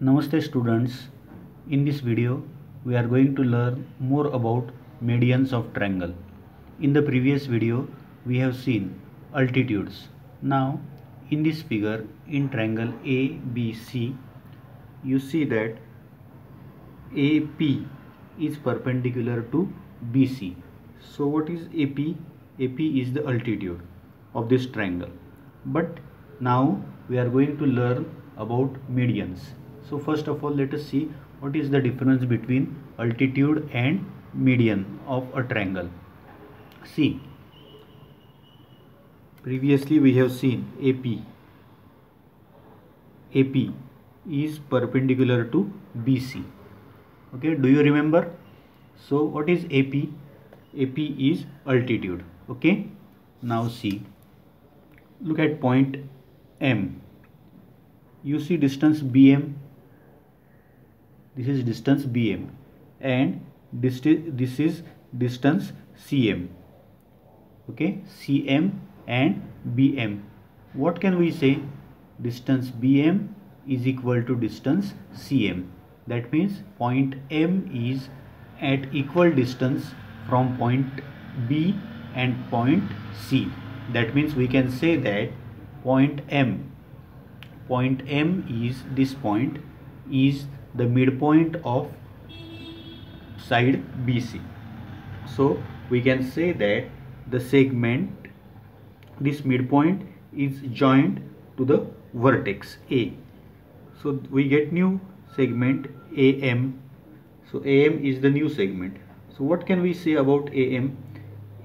Namaste students. In this video we are going to learn more about medians of triangle. In the previous video we have seen altitudes. Now in this figure in triangle ABC you see that AP is perpendicular to BC. So what is AP? AP is the altitude of this triangle. But now we are going to learn about medians. So first of all, let us see what is the difference between altitude and median of a triangle. See, previously we have seen AP is perpendicular to BC. Okay, do you remember? So what is AP? AP is altitude. Okay, now see, look at point M. You see distance BM. This is distance BM and this is distance CM. Okay, CM and BM. What can we say? Distance BM is equal to distance CM. That means point M is at equal distance from point B and point C. That means we can say that point M is this point is the midpoint of side BC. So we can say that the segment, this midpoint is joined to the vertex A. So we get new segment AM. So AM is the new segment. So what can we say about AM?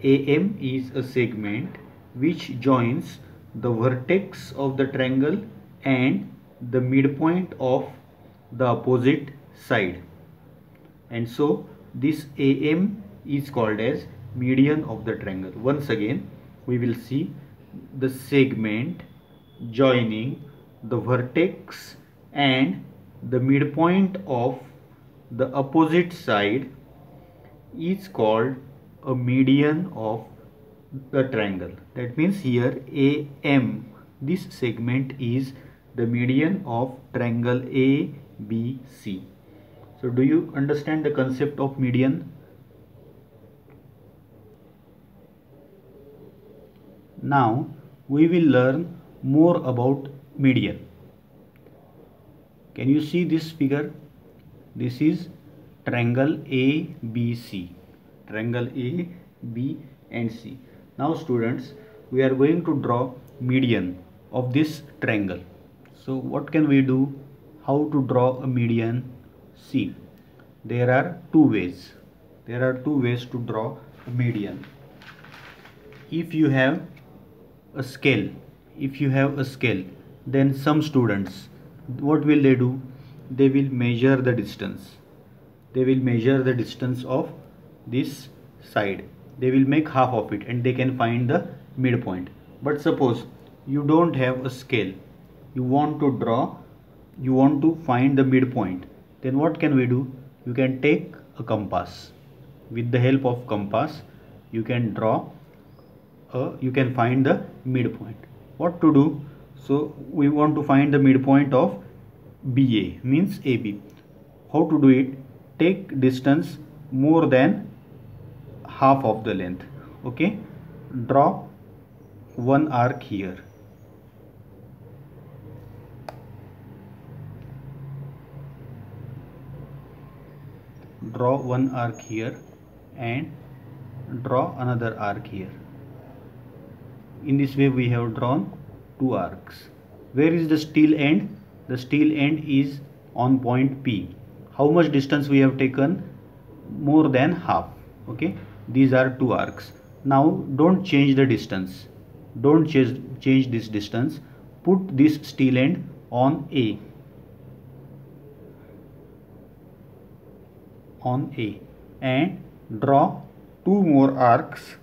AM is a segment which joins the vertex of the triangle and the midpoint of the opposite side, and so this AM is called as median of the triangle. Once again we will see the segment joining the vertex and the midpoint of the opposite side is called a median of the triangle. That means here AM, this segment is the median of triangle ABC. So do you understand the concept of median? Now we will learn more about median. Can you see this figure? This is triangle ABC. Triangle A, B and C. Now students, we are going to draw median of this triangle. So what can we do? How to draw a median? See, there are two ways. There are two ways to draw a median. If you have a scale, then some students, what will they do? They will measure the distance. They will measure the distance of this side. They will make half of it and they can find the midpoint. But suppose you don't have a scale, you want to find the midpoint, then what can we do? You can take a compass. With the help of compass you can find the midpoint. What to do? So we want to find the midpoint of BA, means AB. How to do it? Take distance more than half of the length. Okay, draw one arc here. Draw one arc here and draw another arc here. In this way we have drawn two arcs. Where is the steel end? The steel end is on point P. How much distance we have taken? More than half. Okay, these are two arcs. Now don't change the distance. Don't change this distance. Put this steel end on A. And draw two more arcs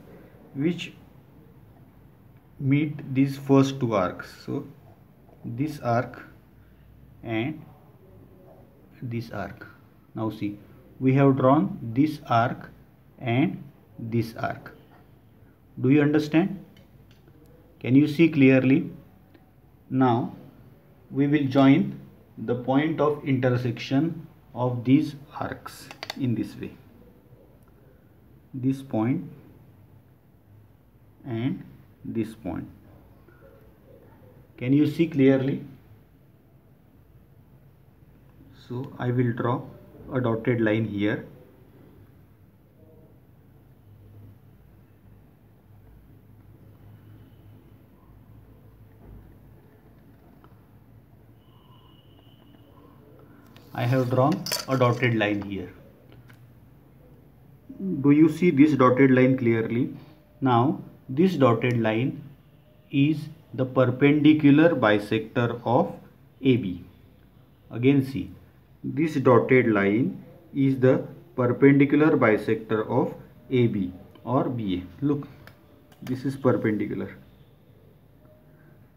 which meet these first two arcs. So this arc and this arc. Now see, we have drawn this arc and this arc. Do you understand? Can you see clearly? Now we will join the point of intersection of these arcs in this way. This point and this point. Can you see clearly? So I will draw a dotted line here. I have drawn a dotted line here. Do you see this dotted line clearly? Now this dotted line is the perpendicular bisector of AB. Again see, this dotted line is the perpendicular bisector of AB or BA. Look, this is perpendicular.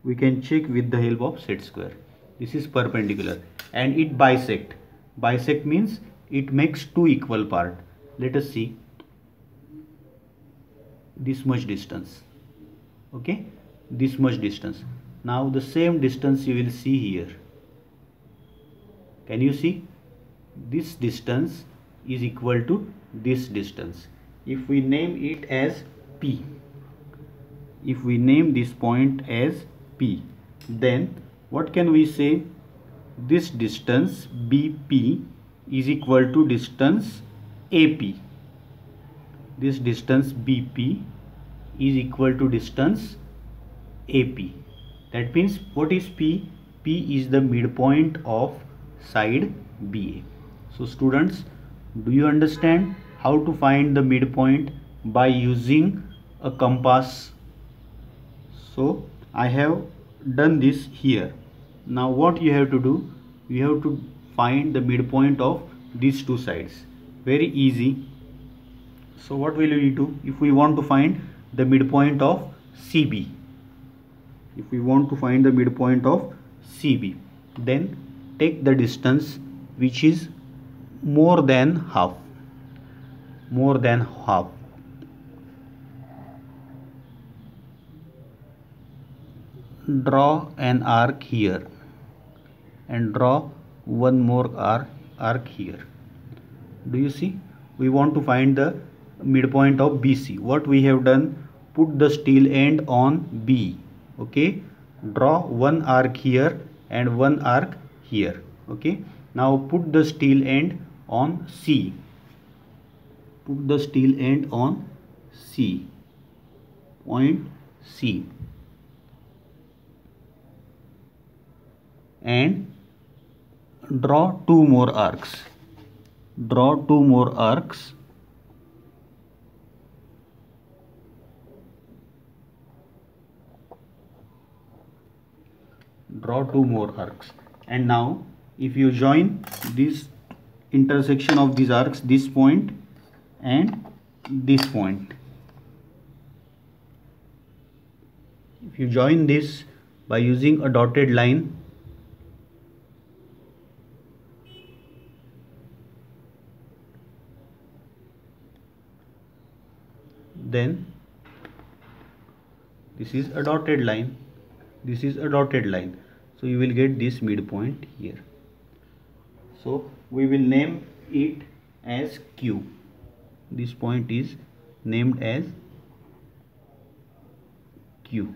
We can check with the help of set square. This is perpendicular and it bisect. Bisect means it makes two equal parts. Let us see this much distance. Okay, this much distance. Now the same distance you will see here. Can you see? This distance is equal to this distance. If we name it as P, if we name this point as P, then what can we say? This distance BP is equal to distance AP. This distance BP is equal to distance AP. That means what is P? P is the midpoint of side BA. So students, do you understand how to find the midpoint by using a compass? So I have done this here. Now what you have to do? You have to find the midpoint of these two sides. Very easy. So what will we do? If we want to find the midpoint of CB, if we want to find the midpoint of CB, then take the distance which is more than half. More than half. Draw an arc here and draw one more arc here. Do you see? We want to find the midpoint of BC. What we have done? Put the steel end on B. Okay. Draw one arc here and one arc here. Okay. Now put the steel end on C. Put the steel end on C. Point C. And draw two more arcs. Draw two more arcs. Draw two more arcs. And now if you join this intersection of these arcs, this point and this point, if you join this by using a dotted line, then this is a dotted line, this is a dotted line, so you will get this midpoint here. So we will name it as Q. This point is named as Q.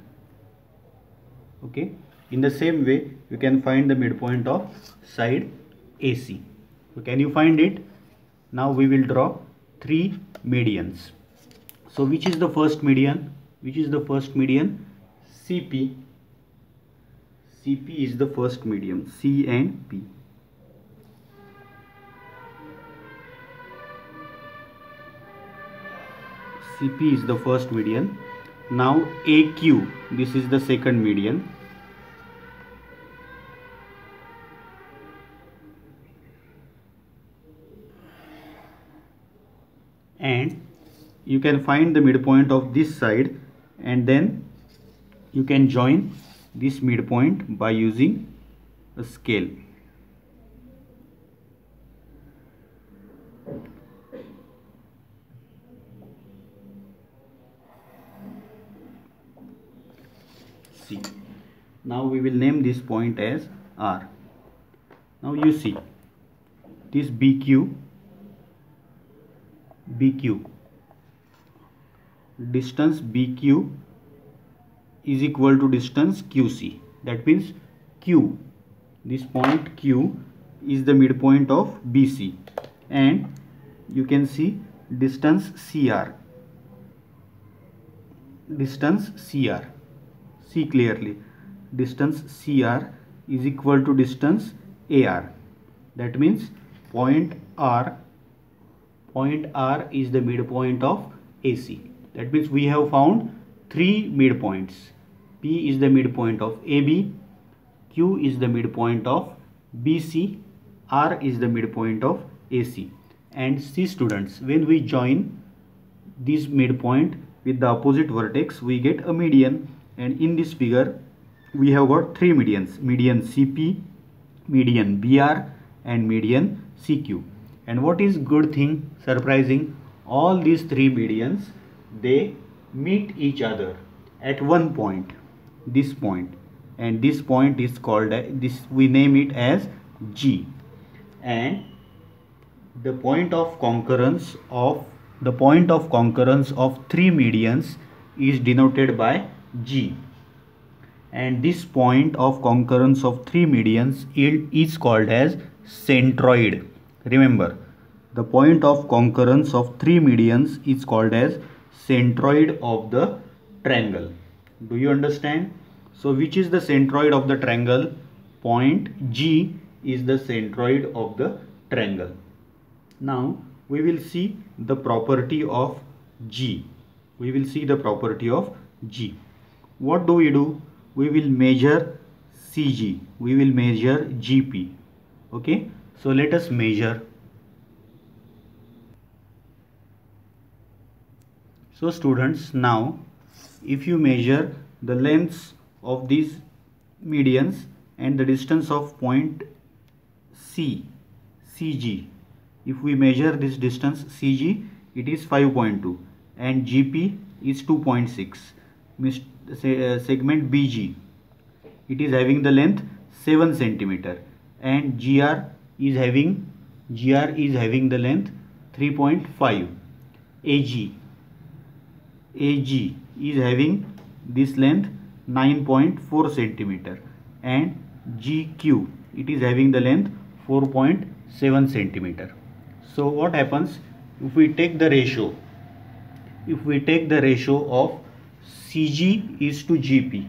Okay. In the same way, you can find the midpoint of side AC. So can you find it? Now we will draw three medians. So which is the first median? Which is the first median? CP. CP is the first median. C and P. CP is the first median. Now AQ, this is the second median. And you can find the midpoint of this side, and then you can join this midpoint by using a scale. C. Now we will name this point as R. Now you see this BQ, distance BQ is equal to distance QC. That means Q, this point Q is the midpoint of BC, and you can see distance CR. See clearly, distance CR is equal to distance AR. That means point R is the midpoint of AC. That means we have found three midpoints. P is the midpoint of AB, Q is the midpoint of BC, R is the midpoint of AC. And see students, when we join this midpoint with the opposite vertex, we get a median. And in this figure we have got three medians: median CP, median BR, and median CQ. And what is good thing, surprising, all these three medians, they meet each other at one point, this point, and this point is called this, we name it as G. And the point of concurrence of three medians is denoted by G. And this point of concurrence of three medians is called as centroid. Remember, the point of concurrence of three medians is called as centroid of the triangle. Do you understand? So which is the centroid of the triangle? Point G is the centroid of the triangle. Now we will see the property of G. What do? We will measure CG. We will measure GP. Okay. So let us measure. So students, now if you measure the lengths of these medians and the distance of point CG, if we measure this distance CG, it is 5.2 and GP is 2.6. Segment BG, it is having the length 7 centimeter, and GR is having the length 3.5. AG is having this length 9.4 centimeter, and GQ, it is having the length 4.7 centimeter. So what happens if we take the ratio? If we take the ratio of CG is to GP,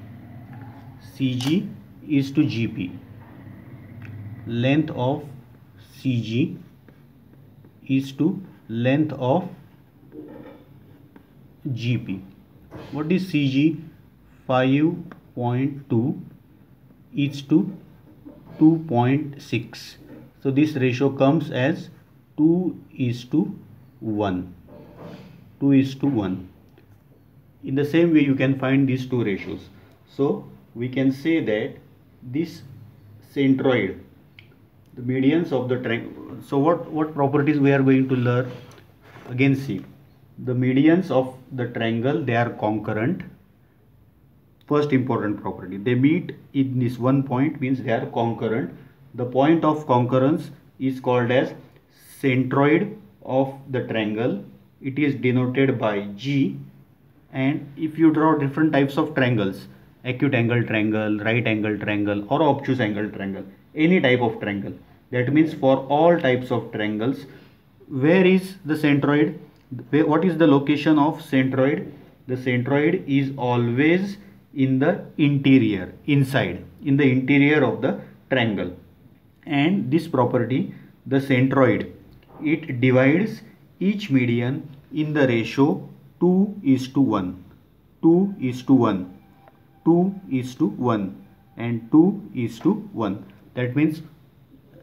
length of CG is to length of GP. What is CG? 5.2 is to 2.6. So this ratio comes as 2:1. In the same way you can find these two ratios. So we can say that this centroid, the medians of the triangle. So what properties we are going to learn? Again, see, the medians of the triangle, they are concurrent. First important property, they meet in this one point, means they are concurrent. The point of concurrence is called as centroid of the triangle. It is denoted by G. And if you draw different types of triangles, acute angle triangle, right angle triangle, or obtuse angle triangle, any type of triangle, that means for all types of triangles, where is the centroid? What is the location of centroid? The centroid is always in the interior, inside, in the interior of the triangle. And this property, the centroid, it divides each median in the ratio 2:1, 2:1, 2:1, and 2:1. That means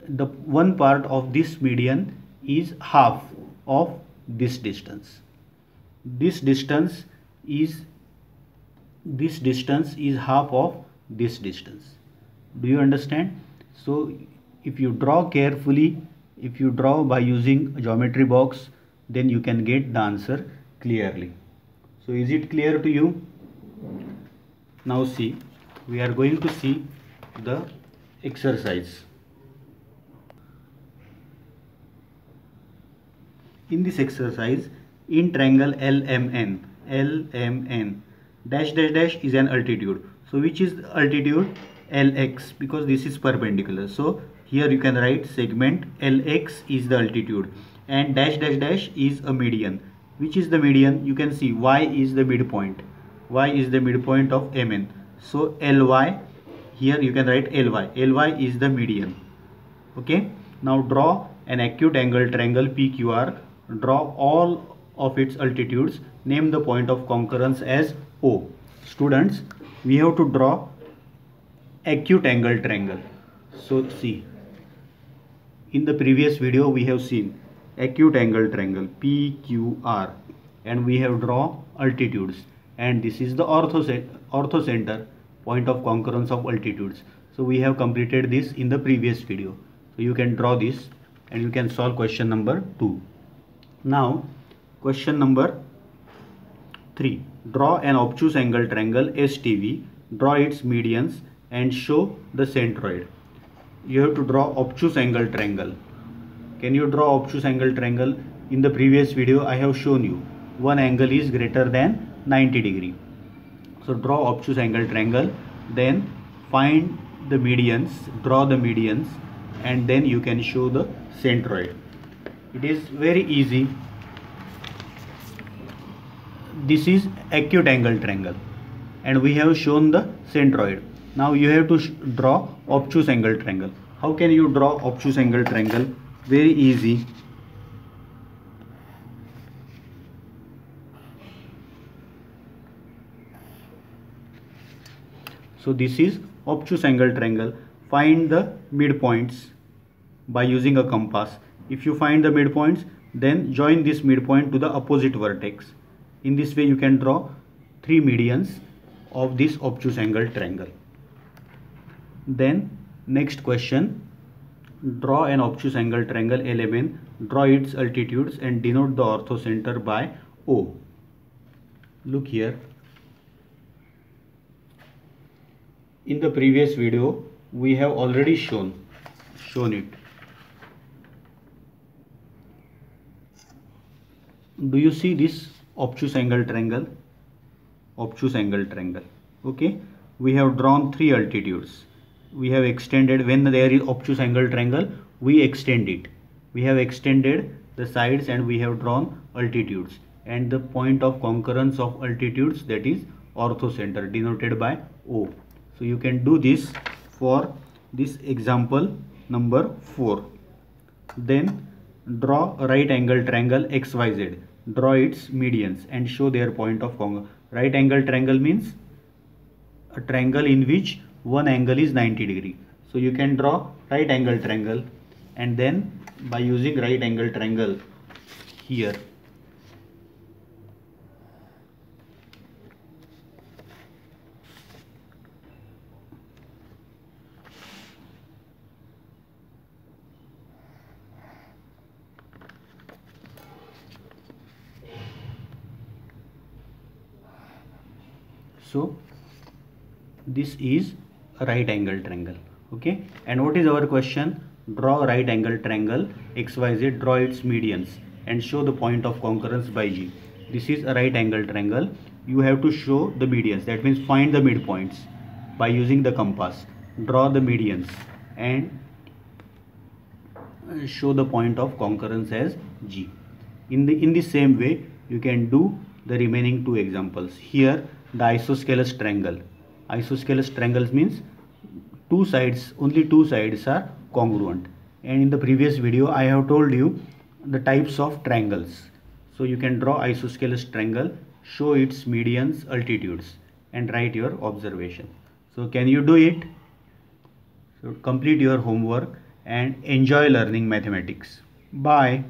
the one part of this median is half of this distance. This distance is half of this distance. Do you understand? So if you draw carefully, if you draw by using a geometry box, then you can get the answer clearly. So is it clear to you? Now see, we are going to see the exercise. in this exercise, in triangle LMN, dash dash dash is an altitude. So which is the altitude? LX, because this is perpendicular. So here you can write segment LX is the altitude, and dash dash dash is a median. Which is the median? You can see Y is the midpoint. Y is the midpoint of MN. So LY, here you can write LY. LY is the median. Okay. Now draw an acute angle triangle PQR. Draw all of its altitudes. Name the point of concurrence as O. Students, we have to draw acute angle triangle. So see, in the previous video we have seen acute angle triangle PQR, and we have drawn altitudes, and this is the orthocenter, point of concurrence of altitudes. So we have completed this in the previous video. So you can draw this and you can solve question number 2. Now question number 3. Draw an obtuse angle triangle STV. Draw its medians and show the centroid. You have to draw obtuse angle triangle. Can you draw obtuse angle triangle? In the previous video I have shown you one angle is greater than 90 degree. So draw obtuse angle triangle, then find the medians, draw the medians, and then you can show the centroid. It is very easy. This is acute angle triangle and we have shown the centroid. Now you have to draw obtuse angle triangle. How can you draw obtuse angle triangle? Very easy. So this is obtuse angle triangle. Find the midpoints by using a compass. If you find the midpoints, then join this midpoint to the opposite vertex. In this way you can draw 3 medians of this obtuse angle triangle. Then next question, draw an obtuse angle triangle LMN. Draw its altitudes and denote the orthocenter by O. Look here. In the previous video we have already shown it. Do you see this obtuse angle triangle? Obtuse angle triangle. Okay, we have drawn 3 altitudes. We have extended, when there is obtuse angle triangle, we extend it. We have extended the sides and we have drawn altitudes, and the point of concurrence of altitudes, that is orthocenter, denoted by O. So you can do this for this example number 4. Then draw a right angle triangle XYZ. Draw its medians and show their point of concurrence. Right angle triangle means a triangle in which one angle is 90 degree. So you can draw right angle triangle, and then by using right angle triangle here, so this is a right angle triangle. Okay, and what is our question? Draw a right angle triangle XYZ, draw its medians and show the point of concurrence by G. This is a right angle triangle. You have to show the medians, that means find the midpoints by using the compass. Draw the medians and show the point of concurrence as G. In the same way you can do the remaining 2 examples. Here the isosceles triangle. Isosceles triangles means only two sides are congruent, and in the previous video I have told you the types of triangles. So you can draw isosceles triangle, show its medians, altitudes, and write your observation. So can you do it? So complete your homework and enjoy learning mathematics. Bye.